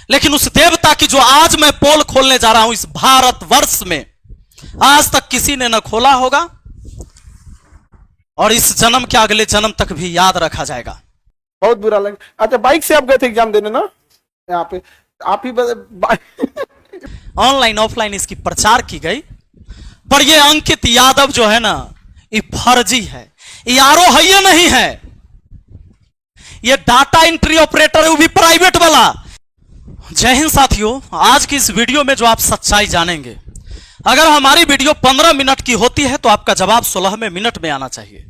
लेकिन उस देवता की जो आज मैं पोल खोलने जा रहा हूं इस भारतवर्ष में, आज तक किसी ने न खोला होगा और इस जन्म के अगले जन्म तक भी याद रखा जाएगा। बहुत बुरा लगा। अच्छा, बाइक से आप गए थे एग्जाम देने ना? यहाँ पे आप ही ऑनलाइन ऑफलाइन इसकी प्रचार की गई, पर ये अंकित यादव जो है ना, ये फर्जी है, ये आरो है, ये नहीं है, ये डाटा एंट्री ऑपरेटर है, वो भी प्राइवेट वाला। जय हिंद साथियों, आज की इस वीडियो में जो आप सच्चाई जानेंगे, अगर हमारी वीडियो 15 मिनट की होती है तो आपका जवाब 16वें मिनट में आना चाहिए।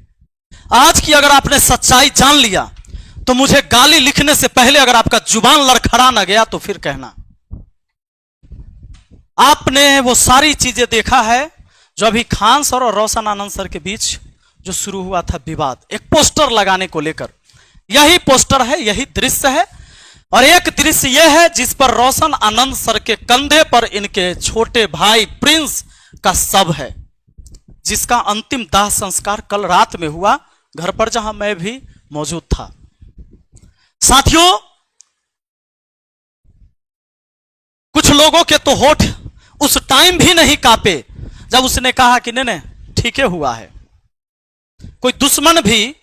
आज की अगर आपने सच्चाई जान लिया तो मुझे गाली लिखने से पहले अगर आपका जुबान लड़खड़ा ना गया तो फिर कहना। आपने वो सारी चीजें देखा है जो अभी खान सर और रोशन आनंद सर के बीच जो शुरू हुआ था विवाद, एक पोस्टर लगाने को लेकर। यही पोस्टर है, यही दृश्य है, और एक दृश्य यह है जिस पर रोशन आनंद सर के कंधे पर इनके छोटे भाई प्रिंस का शव है, जिसका अंतिम दाह संस्कार कल रात में हुआ, घर पर जहां मैं भी मौजूद था। साथियों, कुछ लोगों के तो होठ उस टाइम भी नहीं कांपे जब उसने कहा कि नहीं ठीक है हुआ है। कोई दुश्मन भी,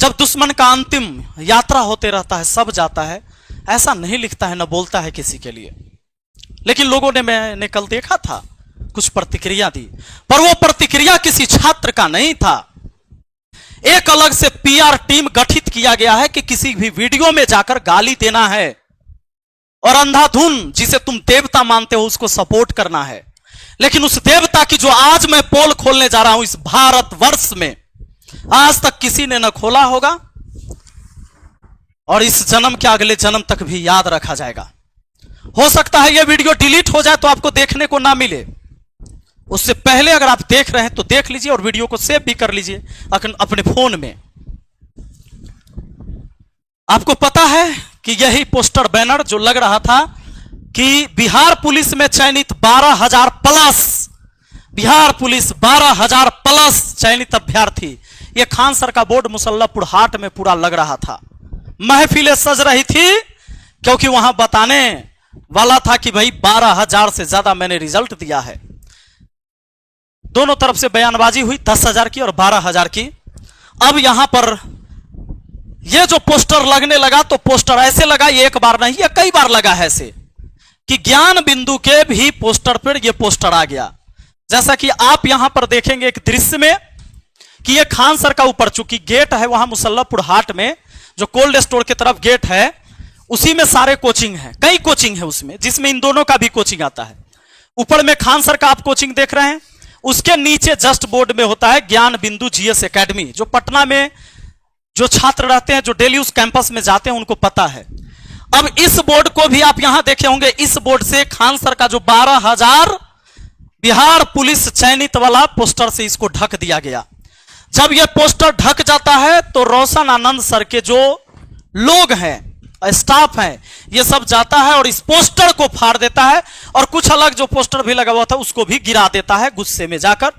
जब दुश्मन का अंतिम यात्रा होते रहता है, सब जाता है, ऐसा नहीं लिखता है, न बोलता है किसी के लिए। लेकिन लोगों ने, मैंने कल देखा था, कुछ प्रतिक्रिया दी, पर वो प्रतिक्रिया किसी छात्र का नहीं था। एक अलग से पीआर टीम गठित किया गया है कि किसी भी वीडियो में जाकर गाली देना है और अंधाधुन जिसे तुम देवता मानते हो उसको सपोर्ट करना है। लेकिन उस देवता की जो आज मैं पोल खोलने जा रहा हूं इस भारतवर्ष में, आज तक किसी ने न खोला होगा और इस जन्म के अगले जन्म तक भी याद रखा जाएगा। हो सकता है यह वीडियो डिलीट हो जाए तो आपको देखने को ना मिले, उससे पहले अगर आप देख रहे हैं तो देख लीजिए और वीडियो को सेव भी कर लीजिए अपने फोन में। आपको पता है कि यही पोस्टर बैनर जो लग रहा था कि बिहार पुलिस में चयनित 12,000 प्लस, बिहार पुलिस 12,000 प्लस चयनित अभ्यर्थी, यह खान सर का बोर्ड मुसल्लापुर हाट में पूरा लग रहा था। महफिलें सज रही थी क्योंकि वहां बताने वाला था कि भाई 12,000 से ज्यादा मैंने रिजल्ट दिया है। दोनों तरफ से बयानबाजी हुई, 10,000 की और 12,000 की। अब यहां पर यह जो पोस्टर लगने लगा तो पोस्टर ऐसे लगा, ये एक बार नहीं, ये कई बार लगा है ऐसे, कि ज्ञान बिंदु के भी पोस्टर पर यह पोस्टर आ गया। जैसा कि आप यहां पर देखेंगे एक दृश्य में कि यह खान सर का ऊपर चूंकि गेट है वहां मुसल्लापुर हाट में, जो कोल्ड स्टोर की तरफ गेट है, उसी में सारे कोचिंग है, कई कोचिंग है उसमें, जिसमें इन दोनों का भी कोचिंग आता है। ऊपर में खान सर का आप कोचिंग देख रहे हैं, उसके नीचे जस्ट बोर्ड में होता है ज्ञान बिंदु जीएस एकेडमी, जो पटना में जो छात्र रहते हैं, जो डेली उस कैंपस में जाते हैं, उनको पता है। अब इस बोर्ड को भी आप यहां देखे होंगे, इस बोर्ड से खान सर का जो 12,000 बिहार पुलिस चयनित वाला पोस्टर से इसको ढक दिया गया। जब यह पोस्टर ढक जाता है तो रोशन आनंद सर के जो लोग हैं, स्टाफ हैं, ये सब जाता है और इस पोस्टर को फाड़ देता है और कुछ अलग जो पोस्टर भी लगा हुआ था उसको भी गिरा देता है गुस्से में जाकर।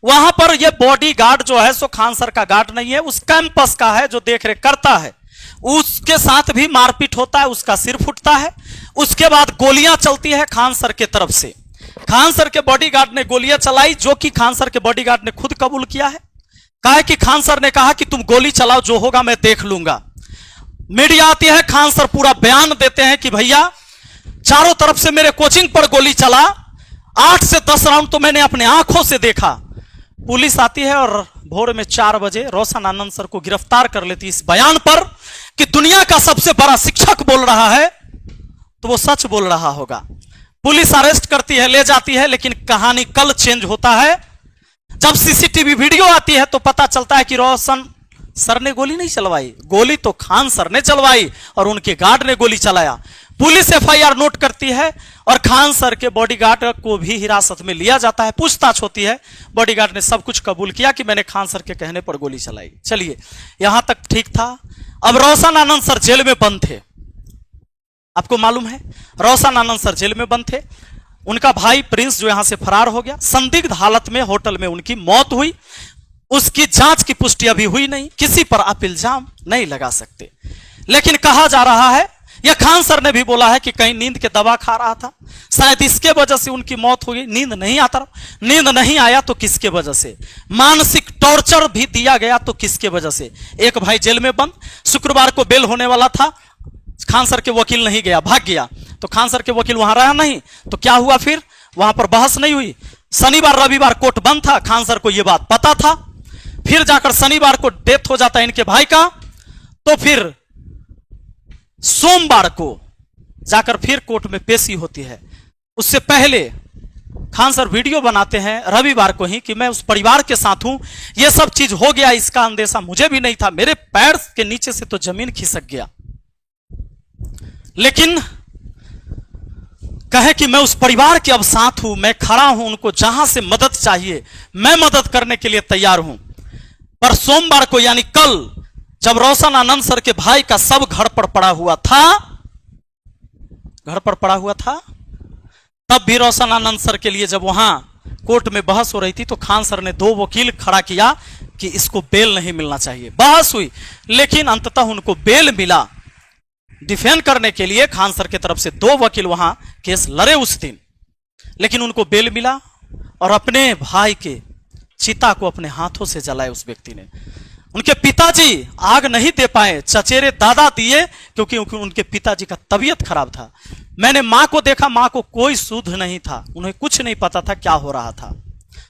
वहां पर यह बॉडी गार्ड जो है सो खान सर का गार्ड नहीं है, उस कैंपस का है जो देखरेख करता है, उसके साथ भी मारपीट होता है, उसका सिर फूटता है। उसके बाद गोलियां चलती है खान सर के तरफ से। खान सर के बॉडीगार्ड ने गोलियां चलाई, जो कि खान सर के बॉडीगार्ड ने खुद कबूल किया है। कहा कि खान सर ने कहा कि तुम गोली चलाओ, जो होगा मैं देख लूंगा। मीडिया आती है, खान सर पूरा बयान देते हैं कि भैया चारों तरफ से मेरे कोचिंग पर गोली चला, 8 से 10 राउंड तो मैंने अपने आंखों से देखा। पुलिस आती है और भोर में 4 बजे रोशन आनंद सर को गिरफ्तार कर लेती इस बयान पर कि दुनिया का सबसे बड़ा शिक्षक बोल रहा है तो वो सच बोल रहा होगा। पुलिस अरेस्ट करती है, ले जाती है, लेकिन कहानी कल चेंज होता है। जब सीसीटीवी वीडियो आती है तो पता चलता है कि रोशन सर ने गोली नहीं चलवाई, गोली तो खान सर ने चलवाई और उनके गार्ड ने गोली चलाया। पुलिस एफआईआर नोट करती है और खान सर के बॉडीगार्ड को भी हिरासत में लिया जाता है, पूछताछ होती है। बॉडीगार्ड ने सब कुछ कबूल किया कि मैंने खान सर के कहने पर गोली चलाई। चलिए, यहां तक ठीक था। अब रोशन आनंद सर जेल में बंद थे, आपको मालूम है, रोशन आनंद सर जेल में बंद थे। उनका भाई प्रिंस जो यहां से फरार हो गया, संदिग्ध हालत में होटल में उनकी मौत हुई। उसकी जांच की पुष्टि अभी हुई नहीं, किसी पर आप इल्जाम नहीं लगा सकते। लेकिन कहा जा रहा है यह खान सर ने भी बोला है कि कहीं नींद के दवा खा रहा था, शायद इसके वजह से उनकी मौत हो गई। नींद नहीं आता, नींद नहीं आया तो किसके वजह से? मानसिक टॉर्चर भी दिया गया तो किसके वजह से? एक भाई जेल में बंद, शुक्रवार को बेल होने वाला था, खान सर के वकील नहीं गया, भाग गया, तो खान सर के वकील वहां रहा नहीं, तो क्या हुआ फिर? वहां पर बहस नहीं हुई। शनिवार रविवार कोर्ट बंद था, खान सर को यह बात पता था। फिर जाकर शनिवार को डेथ हो जाता है इनके भाई का, तो फिर सोमवार को जाकर फिर कोर्ट में पेशी होती है। उससे पहले खान सर वीडियो बनाते हैं रविवार को ही कि मैं उस परिवार के साथ हूं, यह सब चीज हो गया, इसका अंदेशा मुझे भी नहीं था, मेरे पैर के नीचे से तो जमीन खिसक गया। लेकिन कहे कि मैं उस परिवार के अब साथ हूं, मैं खड़ा हूं, उनको जहां से मदद चाहिए मैं मदद करने के लिए तैयार हूं। पर सोमवार को यानी कल, जब रोशन आनंद सर के भाई का सब घर पर पड़ा हुआ था, तब भी रोशन आनंद सर के लिए जब वहां कोर्ट में बहस हो रही थी, तो खान सर ने 2 वकील खड़ा किया कि इसको बेल नहीं मिलना चाहिए। बहस हुई, लेकिन अंततः उनको बेल मिला। डिफेंड करने के लिए खान सर की तरफ से 2 वकील वहां केस लड़े उस दिन, लेकिन उनको बेल मिला और अपने भाई के चिता को अपने हाथों से जलाए उस व्यक्ति ने। उनके पिताजी आग नहीं दे पाए, चचेरे दादा दिए, क्योंकि उनके पिताजी का तबीयत खराब था। मैंने मां को देखा, मां को कोई सुध नहीं था, उन्हें कुछ नहीं पता था क्या हो रहा था।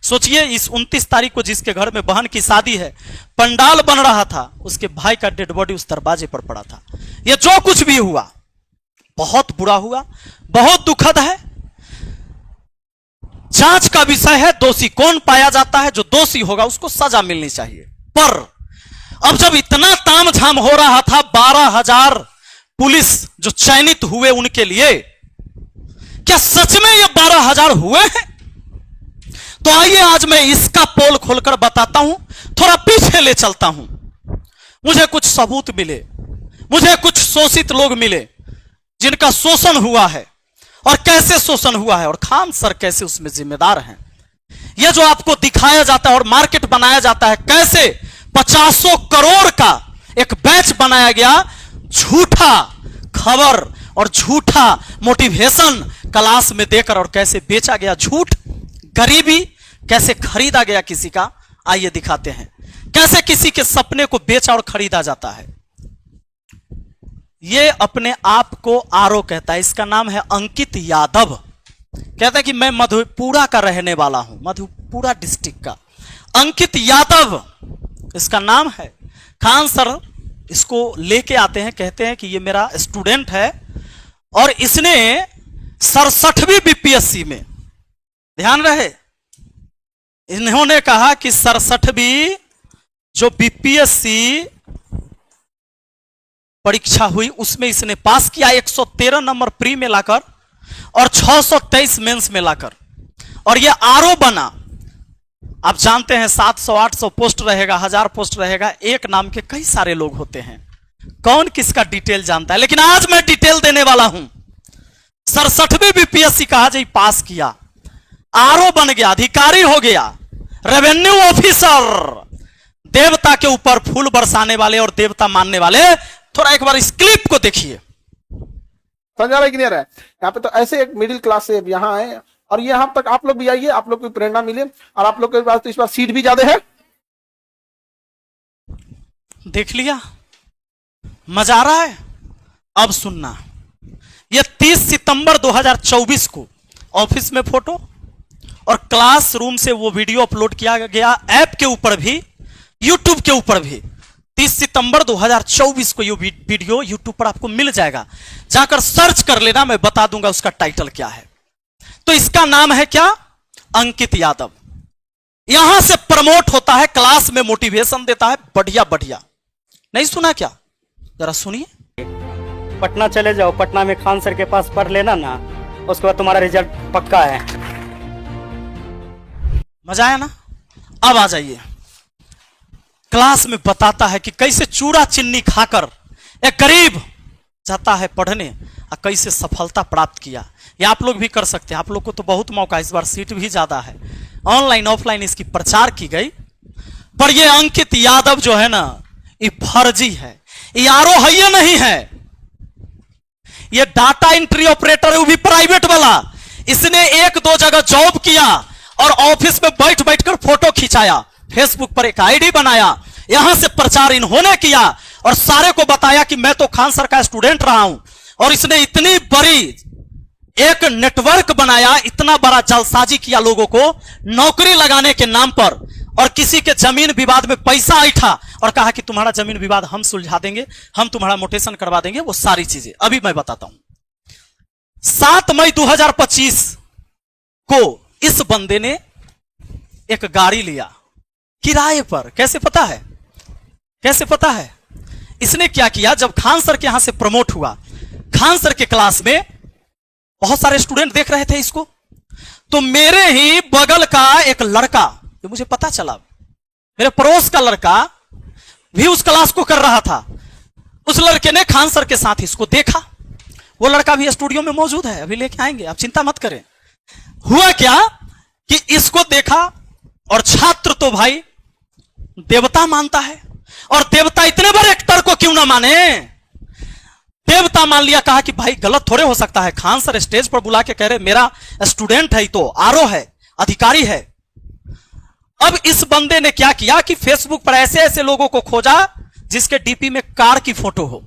सोचिए, इस 29 तारीख को जिसके घर में बहन की शादी है, पंडाल बन रहा था, उसके भाई का डेड बॉडी उस दरवाजे पर पड़ा था। यह जो कुछ भी हुआ बहुत बुरा हुआ, बहुत दुखद है। जांच का विषय है, दोषी कौन पाया जाता है, जो दोषी होगा उसको सजा मिलनी चाहिए। पर अब जब इतना तामझाम हो रहा था, 12,000 पुलिस जो चयनित हुए उनके लिए, क्या सच में ये 12,000 हुए हैं? तो आइए आज मैं इसका पोल खोलकर बताता हूं, थोड़ा पीछे ले चलता हूं। मुझे कुछ सबूत मिले, मुझे कुछ शोषित लोग मिले जिनका शोषण हुआ है, और कैसे शोषण हुआ है, और खान सर कैसे उसमें जिम्मेदार हैं। यह जो आपको दिखाया जाता है और मार्केट बनाया जाता है, कैसे 50 करोड़ का एक बैच बनाया गया, झूठा खबर और झूठा मोटिवेशन क्लास में देकर, और कैसे बेचा गया झूठ, गरीबी कैसे खरीदा गया किसी का। आइए दिखाते हैं कैसे किसी के सपने को बेचा और खरीदा जाता है। यह अपने आप को आरो कहता है, इसका नाम है अंकित यादव। कहता है कि मैं मधेपुरा का रहने वाला हूं, मधेपुरा डिस्ट्रिक्ट का अंकित यादव इसका नाम है। खान सर इसको लेके आते हैं, कहते हैं कि ये मेरा स्टूडेंट है और इसने 67वीं बीपीएससी में, ध्यान रहे, इन्होंने कहा कि 67वीं जो बीपीएससी परीक्षा हुई उसमें इसने पास किया, 113 नंबर प्री में लाकर और 623 मेंस में लाकर, और यह आरओ बना। आप जानते हैं 700-800 पोस्ट रहेगा, 1000 पोस्ट रहेगा, एक नाम के कई सारे लोग होते हैं, कौन किसका डिटेल जानता है। लेकिन आज मैं डिटेल देने वाला हूं। 67वीं बीपीएससी कहा जाए पास किया, आरओ बन गया, अधिकारी हो गया, रेवेन्यू ऑफिसर, देवता के ऊपर फूल बरसाने वाले और देवता मानने वाले। थोड़ा एक बार इस क्लिप को देखिए, समझ आ रहा है कि नहीं आ रहा है? यहाँ पे तो ऐसे एक मिडिल क्लास से यहाँ आए, और यहां तक आप लोग भी आइए, आप लोग को प्रेरणा मिले, और आप लोग के पास तो इस बार सीट भी ज्यादा है। देख लिया, मजा आ रहा है? अब सुनना, यह 30 सितंबर 2024 को ऑफिस में फोटो और क्लासरूम से वो वीडियो अपलोड किया गया, ऐप के ऊपर भी, यूट्यूब के ऊपर भी। 30 सितंबर 2024 को ये वीडियो यूट्यूब पर आपको मिल जाएगा, जाकर सर्च कर लेना, मैं बता दूंगा उसका टाइटल क्या है। तो इसका नाम है क्या? अंकित यादव। यहां से प्रमोट होता है, क्लास में मोटिवेशन देता है, बढ़िया बढ़िया। नहीं सुना क्या? जरा सुनिए। पटना चले जाओ, पटना में खान सर के पास पढ़ लेना ना, उसके बाद तुम्हारा रिजल्ट पक्का है। मजा आया ना? अब आ जाइए, क्लास में बताता है कि कैसे चूड़ा चिन्नी खाकर एक गरीब जाता है पढ़ने और कैसे सफलता प्राप्त किया। ये आप लोग भी कर सकते हैं, आप लोग को तो बहुत मौका, इस बार सीट भी ज्यादा है, ऑनलाइन ऑफलाइन इसकी प्रचार की गई। पर ये अंकित यादव जो है ना, ये फर्जी है, ये आरो है, ये नहीं है। ये डाटा एंट्री ऑपरेटर है, वो भी प्राइवेट वाला। इसने एक दो जगह जॉब किया और ऑफिस में बैठ बैठकर फोटो खिंचाया, फेसबुक पर एक आईडी बनाया, यहां से प्रचार इन्होंने किया और सारे को बताया कि मैं तो खान सर का स्टूडेंट रहा हूं। और इसने इतनी बड़ी एक नेटवर्क बनाया, इतना बड़ा जालसाजी किया लोगों को नौकरी लगाने के नाम पर, और किसी के जमीन विवाद में पैसा ऐठा और कहा कि तुम्हारा जमीन विवाद हम सुलझा देंगे, हम तुम्हारा मोटेशन करवा देंगे। वो सारी चीजें अभी मैं बताता हूं। 7 मई 2025 को इस बंदे ने एक गाड़ी लिया किराए पर। कैसे पता है? कैसे पता है? इसने क्या किया, जब खान सर के यहां से प्रमोट हुआ, खान सर के क्लास में बहुत सारे स्टूडेंट देख रहे थे इसको, तो मेरे ही बगल का एक लड़का, जो मुझे पता चला, मेरे पड़ोस का लड़का भी उस क्लास को कर रहा था। उस लड़के ने खान सर के साथ इसको देखा। वो लड़का भी स्टूडियो में मौजूद है, अभी लेके आएंगे, आप चिंता मत करें। हुआ क्या कि इसको देखा, और छात्र तो भाई देवता मानता है, और देवता इतने बड़े एक्टर को क्यों ना माने, देवता मान लिया। कहा कि भाई गलत थोड़े हो सकता है, खान सर स्टेज पर बुला के कह रहे मेरा स्टूडेंट है, तो आरओ है, अधिकारी है। अब इस बंदे ने क्या किया कि फेसबुक पर ऐसे ऐसे लोगों को खोजा जिसके डीपी में कार की फोटो हो।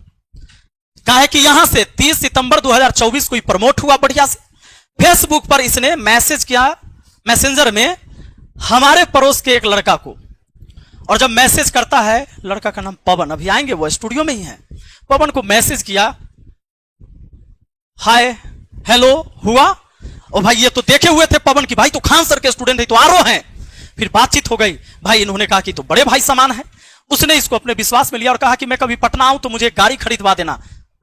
कहा कि यहां से 30 सितंबर 2024 को प्रमोट हुआ बढ़िया से। फेसबुक पर इसने मैसेज किया, मैसेंजर में, हमारे पड़ोस के एक लड़का को, और जब मैसेज करता है, लड़का का नाम पवन, अभी आएंगे, वो स्टूडियो में ही है। पवन को मैसेज किया, हाय हेलो हुआ, और भाई ये तो देखे हुए थे पवन की, भाई तो खान सर के स्टूडेंट है, तो आरओ हैं। फिर बातचीत हो गई, भाई इन्होंने कहा कि तो बड़े भाई समान है। उसने इसको अपने विश्वास में लिया और कहा कि मैं कभी पटना आऊं तो मुझे एक गाड़ी खरीदवा देना।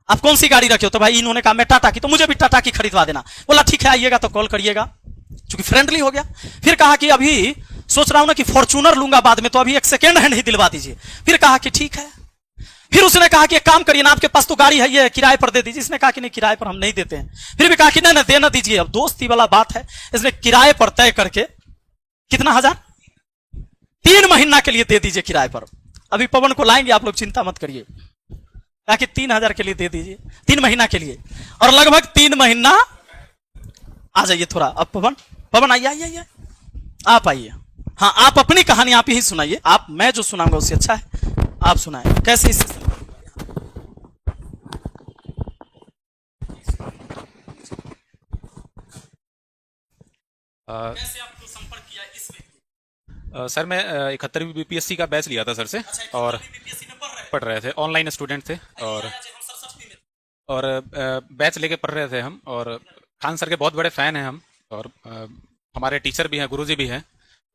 आप कौन सी गाड़ी रखे हो? तो भाई इन्होंने कहा मैं टाटा की, तो मुझे भी टाटा की खरीदवा देना। बोला ठीक है, आइएगा तो कॉल करिएगा, क्योंकि फ्रेंडली हो गया। फिर कहा कि अभी सोच रहा हूं ना कि फॉर्च्यूनर लूंगा बाद में, तो अभी एक सेकेंड हैंड ही दिलवा दीजिए। फिर कहा कि ठीक है। फिर उसने कहा कि एक काम करिए ना, आपके पास तो गाड़ी है, ये किराए पर दे दीजिए। इसने कहा कि नहीं, किराए पर हम नहीं देते हैं। फिर भी कहा कि नहीं देना दीजिए। अब दोस्ती वाला बात है, इसने किराए पर तय करके, कितना हजार, 3 महीना के लिए दे दीजिए किराए पर। अभी पवन को लाएंगे, आप लोग चिंता मत करिए। कहा कि 3000 के लिए दे दीजिए, 3 महीना के लिए। और लगभग 3 महीना, आ जाइए थोड़ा अब पवन, पवन आइए आइए आइए, आप आइए। हाँ, आप अपनी कहानी आप ही सुनाइए। आप, मैं जो सुनाऊंगा उससे अच्छा है आप सुनाए। कैसे इससे कैसे आपको संपर्क किया इसमें? सर मैं 71वीं बीपीएससी का बैच लिया था सर से, और बीपीएससी में पढ़ रहे थे, ऑनलाइन स्टूडेंट थे, और बैच लेके पढ़ रहे थे हम। और खान सर के बहुत बड़े फैन हैं हम, और हमारे टीचर भी हैं, गुरुजी भी हैं,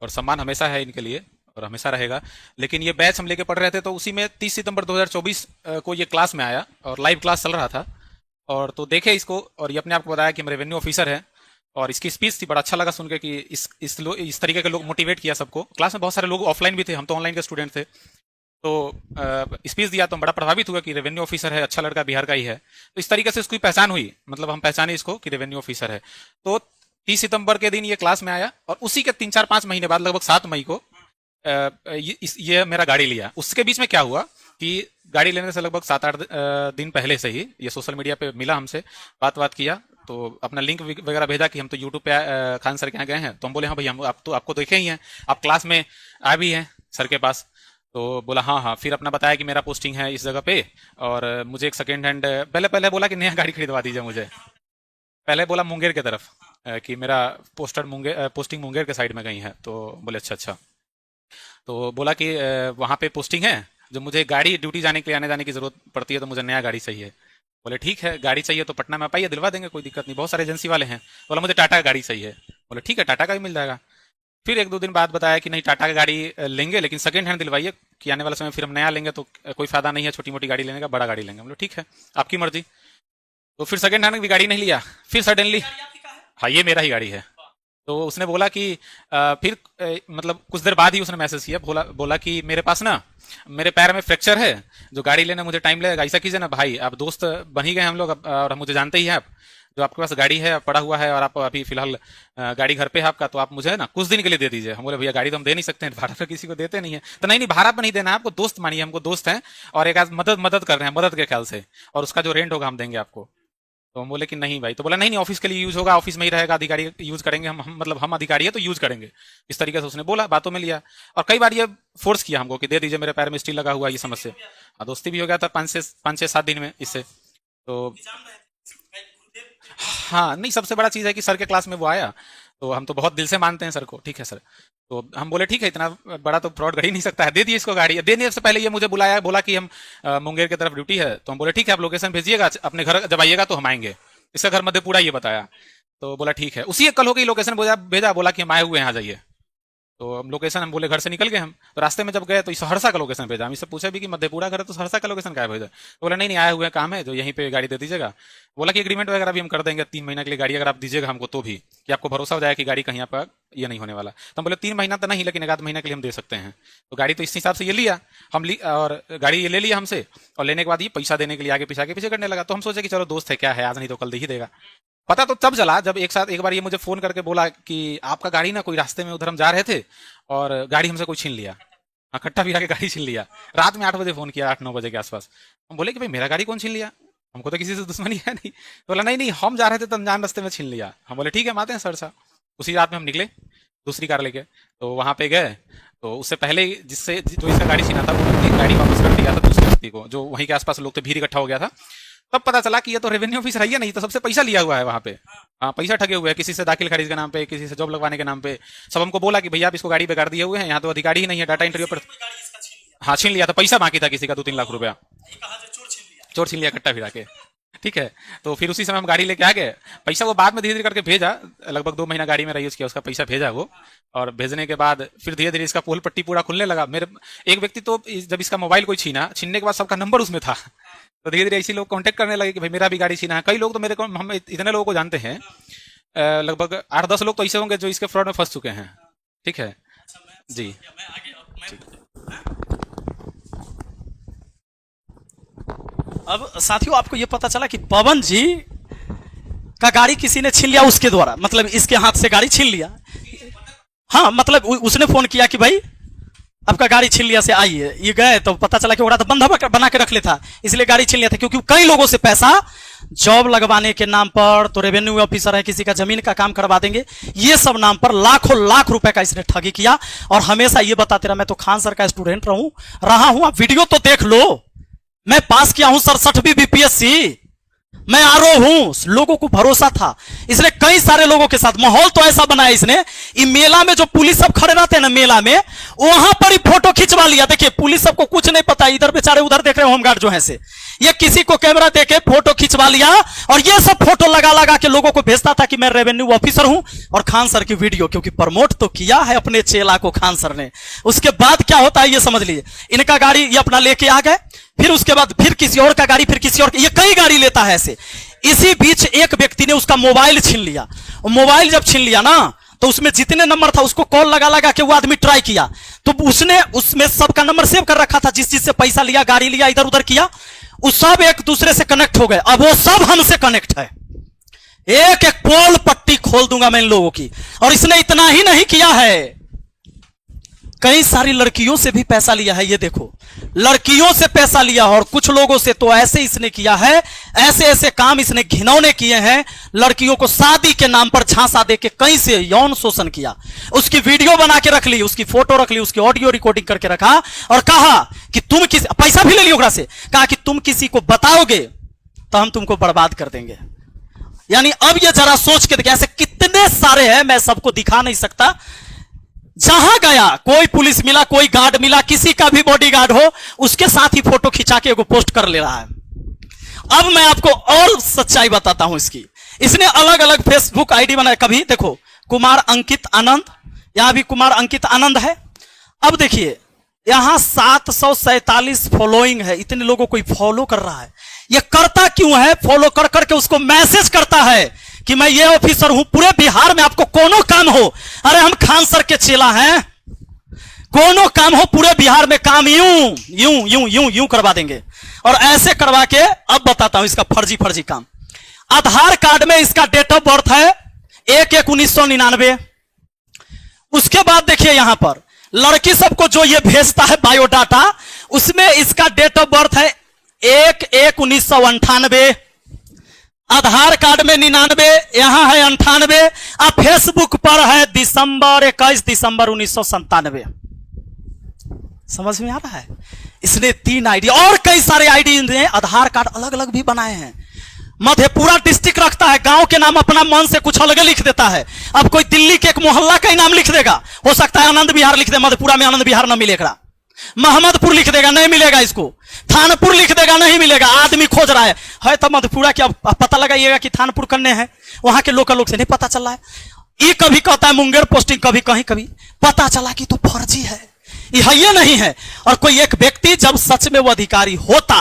और सम्मान हमेशा है इनके लिए और हमेशा रहेगा। लेकिन ये बैच हम लेके पढ़ रहे थे, तो उसी में 30 सितंबर 2024 को ये क्लास में आया और लाइव क्लास चल रहा था। और तो देखे इसको, और ये अपने आप को बताया कि हम रेवेन्यू ऑफिसर है, और इसकी स्पीच थी, बड़ा अच्छा लगा सुन के कि इस तरीके के लोग मोटिवेट किया सबको। क्लास में बहुत सारे लोग ऑफलाइन भी थे, हम तो ऑनलाइन के स्टूडेंट थे। तो स्पीच दिया तो हम बड़ा प्रभावित हुआ कि रेवेन्यू ऑफिसर है, अच्छा लड़का, बिहार का ही है। तो इस तरीके से इसकी पहचान हुई, मतलब हम पहचाने इसको कि रेवेन्यू ऑफिसर है। तो 30 सितंबर के दिन ये क्लास में आया, और उसी के 3-4-5 महीने बाद, लगभग 7 मई को ये मेरा गाड़ी लिया। उसके बीच में क्या हुआ कि गाड़ी लेने से लगभग 7-8 दिन पहले से ही ये सोशल मीडिया पे मिला हमसे, बात किया, तो अपना लिंक वगैरह भेजा कि हम तो यूट्यूब पे खान सर के यहाँ गए हैं। तो हम बोले हाँ भाई, हम आप तो आपको देखे ही हैं, आप क्लास में आ भी हैं सर के पास। तो बोला हाँ हाँ। फिर अपना बताया कि मेरा पोस्टिंग है इस जगह पे, और मुझे एक सेकेंड हैंड, पहले बोला कि नया गाड़ी खरीदवा दीजिए मुझे। पहले बोला मुंगेर की तरफ कि मेरा पोस्टिंग मुंगेर के साइड में कहीं है। तो बोले अच्छा। तो बोला कि वहाँ पे पोस्टिंग है, जब मुझे गाड़ी ड्यूटी जाने के लिए आने जाने की जरूरत पड़ती है, तो मुझे नया गाड़ी चाहिए। बोले ठीक है, गाड़ी चाहिए तो पटना में पाइए, दिलवा देंगे, कोई दिक्कत नहीं, बहुत सारे एजेंसी वाले हैं। बोला मुझे टाटा का गाड़ी चाहिए। बोले ठीक है, टाटा का भी मिल जाएगा। फिर 1-2 दिन बाद बताया कि नहीं, टाटा का गाड़ी लेंगे, लेकिन सेकंड हैंड दिलवाइए, कि आने वाले समय फिर हम नया लेंगे तो कोई फायदा नहीं है, छोटी मोटी गाड़ी लेने का, बड़ा गाड़ी लेंगे। बोले ठीक है, आपकी मर्जी। तो फिर सेकंड हैंड की गाड़ी नहीं लिया। फिर सडनली, हाँ ये मेरा ही गाड़ी है। तो उसने बोला कि फिर मतलब कुछ देर बाद ही उसने मैसेज किया, बोला कि मेरे पास ना, मेरे पैर में फ्रैक्चर है, जो गाड़ी लेने मुझे टाइम लगेगा। ऐसा कीजिए ना भाई, आप दोस्त बन ही गए हम लोग, और मुझे जानते ही हैं आप, जो आपके पास गाड़ी है पड़ा हुआ है, और आप अभी फिलहाल गाड़ी घर पे है आपका, तो आप मुझे ना कुछ दिन के लिए दे दीजिए। हम बोले भैया गाड़ी तो हम दे नहीं सकते हैं, भाड़ा पे किसी को देते नहीं है। तो नहीं भाड़ा पे नहीं देना, आपको दोस्त मानिए, हमको दोस्त हैं, और एक आज मदद कर रहे हैं, मदद के ख्याल से, और उसका जो रेंट होगा हम देंगे आपको। तो हम बोले कि नहीं भाई, तो बोला नहीं नहीं ऑफिस के लिए यूज होगा, ऑफिस में ही रहेगा, अधिकारी यूज करेंगे, मतलब हम अधिकारी है तो यूज करेंगे, इस तरीके से उसने बोला, बातों में लिया। और कई बार ये फोर्स किया हमको कि दे दीजिए, मेरे पैर में स्टील लगा हुआ, ये समस्या। हाँ, दोस्ती भी हो गया था 5 से 7 दिन में इससे। तो हाँ नहीं, सबसे बड़ा चीज है कि सर के क्लास में वो आया, तो हम तो बहुत दिल से मानते हैं सर को, ठीक है सर। तो हम बोले ठीक है, इतना बड़ा तो फ्रॉड कर ही नहीं सकता है, दे दिए इसको गाड़ी। देने से पहले ये मुझे बुलाया, बोला कि हम मुंगेर की तरफ ड्यूटी है, तो हम बोले ठीक है, आप लोकेशन भेजिएगा, अपने घर जब आइएगा तो हम आएंगे। इसका घर मधेपुरा ये बताया, तो बोला ठीक है। उसी एक कल हो गई, लोकेशन भेजा, बोला कि हम आए हुए हैं, आ जाइए। तो हम लोकेशन, हम बोले घर से निकल गए हम, तो रास्ते में जब गए तो सहरसा का लोकेशन भेजा। हम इससे पूछा भी कि मधेपुरा घर है, तो सहरसा का लोकेशन क्या भेजा? तो बोला नहीं नहीं, आए हुए काम है, जो यहीं पे गाड़ी दे दीजिएगा। बोला कि एग्रीमेंट वगैरह भी हम कर देंगे 3 महीना के लिए गाड़ी, अगर आप दीजिएगा हमको तो भी, कि आपको भरोसा हो जाए कि गाड़ी कहीं आपका ये नहीं होने वाला। तो हम बोले 3 महीना तो नहीं, लेकिन 1 आध महीना के लिए हम दे सकते हैं। तो गाड़ी तो इस हिसाब से ये लिया और गाड़ी ये ले लिया हमसे, और लेने के बाद ये पैसा देने के लिए आगे पीछे करने लगा। तो हम सोचे कि चलो दोस्त है, क्या है, आज नहीं तो कल दे ही देगा। पता तो तब चला जब एक बार ये मुझे फोन करके बोला कि आपका गाड़ी ना कोई रास्ते में उधर हम जा रहे थे और गाड़ी हमसे कोई छीन लिया। हाँ, कट्टा फिरा के गाड़ी छीन लिया। रात में 8 बजे फोन किया, 8-9 बजे के आसपास। हम बोले कि भाई मेरा गाड़ी कौन छीन लिया, हमको तो किसी से दुश्मनी है नहीं। तो बोला नहीं नहीं, हम जा रहे थे तो अनजान रास्ते में छीन लिया। हम बोले ठीक है, हम आते हैं सर साहब। उसी रात में हम निकले दूसरी कार लेके, तो वहां पे गए। तो उससे पहले जो इसका गाड़ी छीना था, वो गाड़ी वापस कर दिया था दूसरे व्यक्ति को, जो वहीं के आसपास लोग थे, भीड़ इकट्ठा हो गया था। तब पता चला कि ये तो रेवेन्यू ऑफिसर है, नहीं तो सबसे पैसा लिया हुआ है वहां पे। हाँ, पैसा ठगे हुए हैं, किसी से दाखिल खारिज के नाम पे, किसी से जॉब लगवाने के नाम पे। सब हमको बोला कि भैया आप इसको गाड़ी बेकार दिए हुए हैं, यहाँ तो अधिकारी ही नहीं है, डाटा एंट्री पर। हाँ, छीन लिया था, पैसा बाकी था किसी का 2-3 लाख रुपया, चोर छीन लिया कट्टा फिरा के। ठीक है, तो फिर उसी समय हम गाड़ी लेके आ गए। पैसा वो बाद में धीरे धीरे करके भेजा, लगभग 2 महीना गाड़ी में यूज किया, उसका पैसा भेजा वो। और भेजने के बाद फिर धीरे धीरे इसका पोल पट्टी पूरा खुलने लगा। मेरे एक व्यक्ति तो जब इसका मोबाइल कोई छीनने के बाद सबका नंबर उसमें था, तो धीरे धीरे ऐसे लोग कांटेक्ट करने लगे कि भाई मेरा भी गाड़ी छीना है। कई लोग तो मेरे को, हम इतने लोगों को जानते हैं, लगभग 8-10 लोग तो ऐसे होंगे जो इसके फ्रॉड में फंस चुके हैं। ठीक है जी। अब साथियों, आपको यह पता चला कि पवन जी का गाड़ी किसी ने छीन लिया उसके द्वारा, मतलब इसके हाथ से गाड़ी छीन लिया। हाँ, मतलब उसने फोन किया कि भाई आपका गाड़ी छीन लिया से आइए। ये गए तो पता चला कि वो तो बंधा बना के रख लेता, इसलिए गाड़ी छीन लिया था। क्योंकि कई लोगों से पैसा जॉब लगवाने के नाम पर, तो रेवेन्यू ऑफिसर है, किसी का जमीन का काम करवा देंगे, ये सब नाम पर लाखों लाख रुपए का इसने ठगी किया। और हमेशा ये बताते रहा, मैं तो खान सर का स्टूडेंट रहा हूं, आप वीडियो तो देख लो, मैं पास किया हूं 67वीं बीपीएससी, मैं आरो हूं। लोगों को भरोसा था, इसलिए कई सारे लोगों के साथ माहौल तो ऐसा बनाया इसने। ये मेला में जो पुलिस सब खड़े रहते हैं ना मेला में, वहां पर ही फोटो खिंचवा लिया। देखिए, पुलिस सबको कुछ नहीं पता, इधर बेचारे उधर देख रहे होमगार्ड जो है से, ये किसी को कैमरा देके फोटो खिंचवा लिया और ये सब फोटो लगा लगा के लोगों को भेजता था कि मैं रेवेन्यू ऑफिसर हूं। और खान सर की वीडियो, क्योंकि प्रमोट तो किया है अपने चेला को खान सर ने। उसके बाद क्या होता है ये समझ लीजिए, इनका गाड़ी ये अपना लेके आ गए, फिर उसके बाद फिर किसी और का गाड़ी, फिर किसी और, ये कई गाड़ी लेता है ऐसे। इसी बीच एक व्यक्ति ने उसका मोबाइल छीन लिया, और मोबाइल जब छीन लिया ना, तो उसमें जितने नंबर था उसको कॉल लगा लगा के वो आदमी ट्राई किया, तो उसने उसमें सबका नंबर सेव कर रखा था, जिस चीज से पैसा लिया, गाड़ी लिया, इधर उधर किया, वो सब एक दूसरे से कनेक्ट हो गए। अब वो सब हमसे कनेक्ट है, एक एक पोल पट्टी खोल दूंगा मैं इन लोगों की। और इसने इतना ही नहीं किया है, कई सारी लड़कियों से भी पैसा लिया है। ये देखो, लड़कियों से पैसा लिया, और कुछ लोगों से तो ऐसे इसने किया है, ऐसे ऐसे काम इसने घिनौने किए हैं। लड़कियों को शादी के नाम पर झांसा देके कहीं से यौन शोषण किया, उसकी वीडियो बना के रख ली, उसकी फोटो रख ली, उसकी ऑडियो रिकॉर्डिंग करके रखा, और कहा कि तुम किसी, पैसा भी ले लिया ओकरा से, कहा कि तुम किसी को बताओगे तो हम तुमको बर्बाद कर देंगे। यानी अब ये जरा सोच के देखिए, ऐसे कितने सारे हैं, मैं सबको दिखा नहीं सकता। जहां गया, कोई पुलिस मिला, कोई गार्ड मिला, किसी का भी बॉडीगार्ड हो, उसके साथ ही फोटो खिंचा के एगो पोस्ट कर ले रहा है। अब मैं आपको और सच्चाई बताता हूं इसकी। इसने अलग अलग फेसबुक आईडी बनाया। कभी देखो, कुमार अंकित आनंद, यहां भी कुमार अंकित आनंद है। अब देखिए, यहां 747 फॉलोइंग है, इतने लोगों को फॉलो कर रहा है। ये करता क्यों है? फॉलो कर करके उसको मैसेज करता है कि मैं ये ऑफिसर हूं, पूरे बिहार में आपको कोनो काम हो, अरे हम खान सर के चेला हैं, कोनो काम हो पूरे बिहार में, काम यूं यूं यूं यूं यूं करवा देंगे। और ऐसे करवा के अब बताता हूं इसका फर्जी काम। आधार कार्ड में इसका डेट ऑफ बर्थ है 1/1/1999। उसके बाद देखिए यहां पर लड़की सबको जो ये भेजता है बायोडाटा, उसमें इसका डेट ऑफ बर्थ है 1/1/1998। आधार कार्ड में 99, यहां है 98, और फेसबुक पर है दिसंबर 21 दिसंबर 1997। समझ में आ रहा है? इसने 3 आईडी और कई सारे आईडी ने आधार कार्ड अलग अलग भी बनाए हैं। मधेपुरा डिस्ट्रिक्ट रखता है, गांव के नाम अपना मन से कुछ अलग लिख देता है। अब कोई दिल्ली के एक मोहल्ला का ही नाम लिख देगा, हो सकता है आनंद विहार लिख दे, मधेपुरा में आनंद विहार न मिलेगा। मोहम्मदपुर लिख देगा, नहीं मिलेगा इसको। थानपुर लिख देगा, नहीं मिलेगा। आदमी खोज रहा है तो मधेपुरा क्या पता लगाइएगा कि थानपुर करने हैं, वहां के लोकल लोग से नहीं पता चल रहा है। ये कभी कहता है मुंगेर पोस्टिंग, कभी कहीं कभी पता चला कि तो फर्जी है, ये नहीं है। और कोई एक व्यक्ति जब सच में वो अधिकारी होता,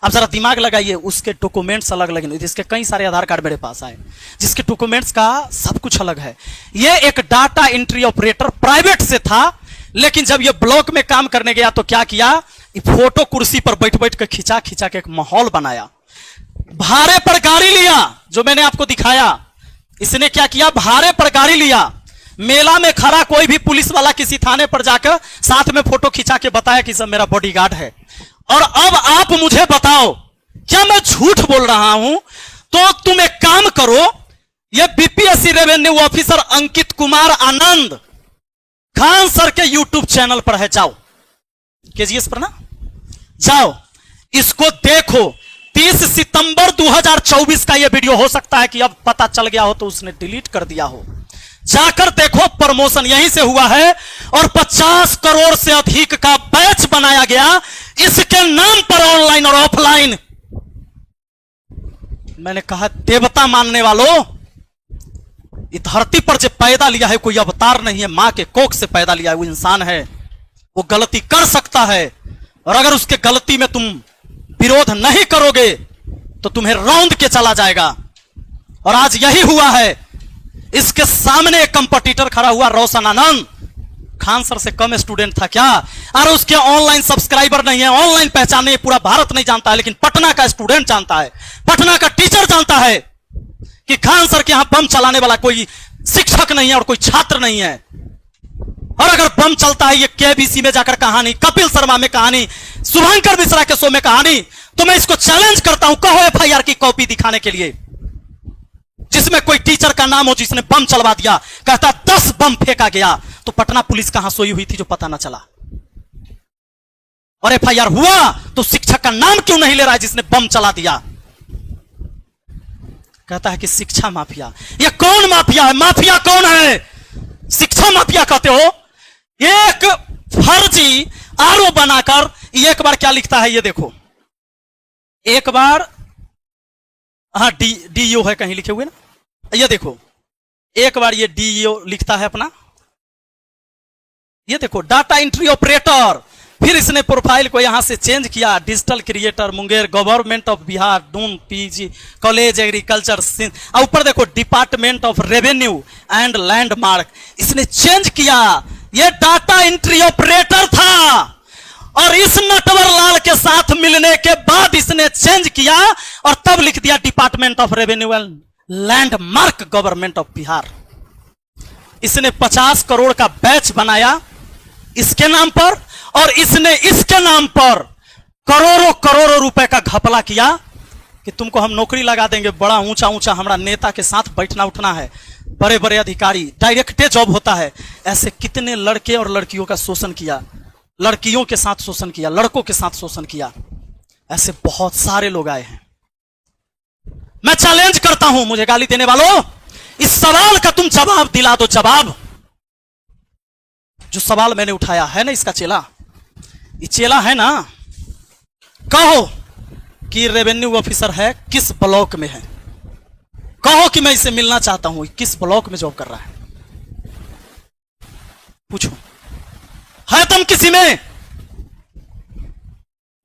अब जरा दिमाग लगाइए, उसके डॉक्यूमेंट्स अलग अलग, जिसके कई सारे आधार कार्ड मेरे पास आए, जिसके डॉक्यूमेंट्स का सब कुछ अलग है। ये एक डाटा एंट्री ऑपरेटर प्राइवेट से था, लेकिन जब ये ब्लॉक में काम करने गया तो क्या किया, फोटो कुर्सी पर बैठ बैठ कर खिंचा खिंचा के एक माहौल बनाया। भाड़े पर गाड़ी लिया, जो मैंने आपको दिखाया। इसने क्या किया, भाड़े पर गाड़ी लिया, मेला में खड़ा कोई भी पुलिस वाला किसी थाने पर जाकर साथ में फोटो खिंचा के बताया कि सब मेरा बॉडीगार्ड है। और अब आप मुझे बताओ, क्या मैं झूठ बोल रहा हूं? तो तुम एक काम करो, ये BPSC revenue officer Ankit Kumar Anand Khan sir के यूट्यूब चैनल पर है, जाओ केजीएस पर ना, जाओ इसको देखो। 30 सितंबर 2024 का यह वीडियो, हो सकता है कि अब पता चल गया हो तो उसने डिलीट कर दिया हो, जाकर देखो। प्रमोशन यहीं से हुआ है और 50 करोड़ से अधिक का बैच बनाया गया इसके नाम पर, ऑनलाइन और ऑफलाइन। मैंने कहा देवता मानने वालों, इस धरती पर जो पैदा लिया है कोई अवतार नहीं है, मां के कोख से पैदा लिया है, वो इंसान है, वो गलती कर सकता है। और अगर उसके गलती में तुम विरोध नहीं करोगे तो तुम्हें रौंद के चला जाएगा। और आज यही हुआ है। इसके सामने एक कंपटीटर खड़ा हुआ, रोशन आनंद, खान सर से कम स्टूडेंट था क्या? और उसके ऑनलाइन सब्सक्राइबर नहीं है, ऑनलाइन पहचाने पूरा भारत नहीं जानता है, लेकिन पटना का स्टूडेंट जानता है, पटना का टीचर जानता है कि खान सर के यहां बम चलाने वाला कोई शिक्षक नहीं है और कोई छात्र नहीं है। और अगर बम चलता है ये केबीसी में जाकर कहानी, कपिल शर्मा में कहानी, शुभंकर मिश्रा के शो में कहानी, तो मैं इसको चैलेंज करता हूं, कहो एफआईआर की कॉपी दिखाने के लिए, जिसमें कोई टीचर का नाम हो जिसने बम चलवा दिया, कहता 10 बम फेंका गया, तो पटना पुलिस कहां सोई हुई थी जो पता ना चला? और एफआईआर हुआ तो शिक्षक का नाम क्यों नहीं ले रहा है जिसने बम चला दिया? कहता है कि शिक्षा माफिया। ये कौन माफिया है? माफिया कौन है? शिक्षा माफिया कहते हो? एक फर्जी आरोप बनाकर एक बार क्या लिखता है ये देखो, एक बार, हाँ डीईओ है कहीं लिखे हुए ना, ये देखो, एक बार ये डीईओ लिखता है अपना, ये देखो डाटा एंट्री ऑपरेटर। फिर इसने प्रोफाइल को यहां से चेंज किया, digital creator Munger, government of Bihar, Doon PG college agriculture, और ऊपर देखो department of revenue and landmark. इसने चेंज किया, ये डाटा एंट्री ऑपरेटर था। और इस नटवर लाल के साथ मिलने के बाद इसने चेंज किया और तब लिख दिया department of revenue and landmark government of Bihar. इसने 50 करोड़ का बैच बनाया इसके नाम पर, और इसने इसके नाम पर करोड़ों करोड़ों रुपए का घपला किया कि तुमको हम नौकरी लगा देंगे, बड़ा ऊंचा ऊंचा हमारा नेता के साथ बैठना उठना है, बड़े बड़े अधिकारी, डायरेक्टे जॉब होता है। ऐसे कितने लड़के और लड़कियों का शोषण किया, लड़कियों के साथ शोषण किया, लड़कों के साथ शोषण किया, ऐसे बहुत सारे लोग आए हैं। मैं चैलेंज करता हूं मुझे गाली देने वालों, इस सवाल का तुम जवाब दिला दो। जवाब, जो सवाल मैंने उठाया है ना, इसका चेला, ये चेला है ना, कहो कि रेवेन्यू ऑफिसर है, किस ब्लॉक में है, कहो कि मैं इसे मिलना चाहता हूं, किस ब्लॉक में जॉब कर रहा है, पूछो, है तुम किसी में?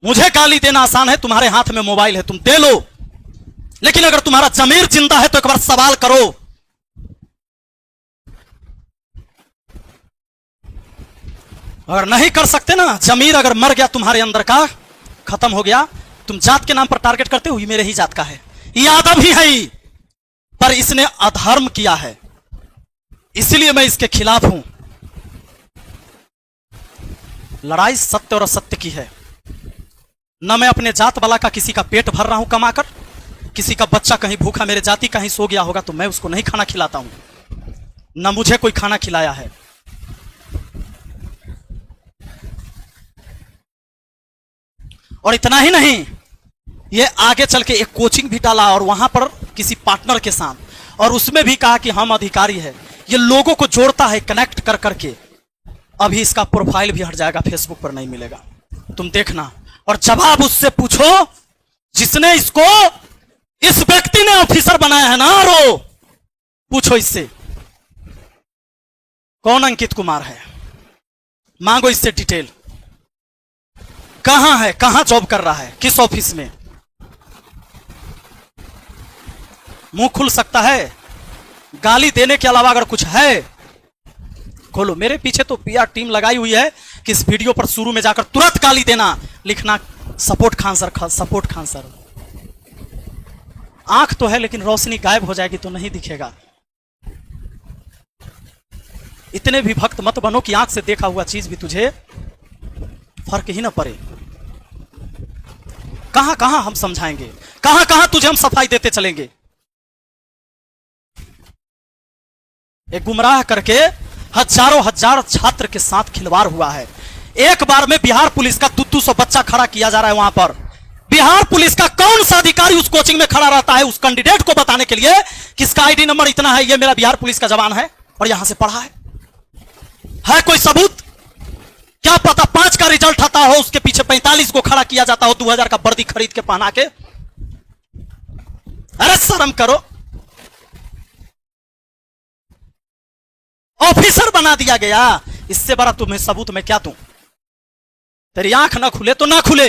मुझे गाली देना आसान है, तुम्हारे हाथ में मोबाइल है, तुम दे लो, लेकिन अगर तुम्हारा जमीर जिंदा है तो एक बार सवाल करो। अगर नहीं कर सकते ना, जमीर अगर मर गया तुम्हारे अंदर का, खत्म हो गया, तुम जात के नाम पर टारगेट करते हो, ये मेरे ही जात का है, यादव ही है ही, पर इसने अधर्म किया है, इसलिए मैं इसके खिलाफ हूं। लड़ाई सत्य और असत्य की है। न मैं अपने जात वाला का किसी का पेट भर रहा हूं कमाकर, किसी का बच्चा कहीं भूखा मेरे जाति कहीं सो गया होगा तो मैं उसको नहीं खाना खिलाता हूं, ना मुझे कोई खाना खिलाया है। और इतना ही नहीं, ये आगे चल के एक कोचिंग भी डाला और वहां पर किसी पार्टनर के साथ, और उसमें भी कहा कि हम अधिकारी है। ये लोगों को जोड़ता है कनेक्ट कर करके। अभी इसका प्रोफाइल भी हट जाएगा, फेसबुक पर नहीं मिलेगा, तुम देखना। और जवाब उससे पूछो जिसने इसको, इस व्यक्ति ने ऑफिसर बनाया है ना, रो पूछो इससे कौन अंकित कुमार है, मांगो इससे डिटेल, कहां है, कहां जॉब कर रहा है, किस ऑफिस में। मुंह खुल सकता है, गाली देने के अलावा अगर कुछ है खोलो। मेरे पीछे तो पीआर टीम लगाई हुई है कि इस वीडियो पर शुरू में जाकर तुरंत गाली देना, लिखना support Khan sir, support Khan sir. आंख तो है लेकिन रोशनी गायब हो जाएगी तो नहीं दिखेगा। इतने भी भक्त मत बनो कि आंख से देखा हुआ चीज भी तुझे फर्क ही ना पड़े। कहां कहां हम समझाएंगे, कहां कहां तुझे हम सफाई देते चलेंगे। एक गुमराह करके हजारों हजार छात्र के साथ खिलवाड़ हुआ है। एक बार में बिहार पुलिस का 200 बच्चा खड़ा किया जा रहा है वहां पर। बिहार पुलिस का कौन सा अधिकारी उस कोचिंग में खड़ा रहता है उस कैंडिडेट को बताने के लिए किसका आईडी नंबर इतना है, ये मेरा बिहार पुलिस का जवान है और यहां से पढ़ा है कोई सबूत? क्या पता 5 का रिजल्ट आता हो, उसके पीछे 45 को खड़ा किया जाता हो 2000 का वर्दी खरीद के पहना के। अरे शर्म करो, ऑफिसर बना दिया गया। इससे बड़ा तुम्हें सबूत मैं क्या दूं? तेरी आंख ना खुले तो ना खुले,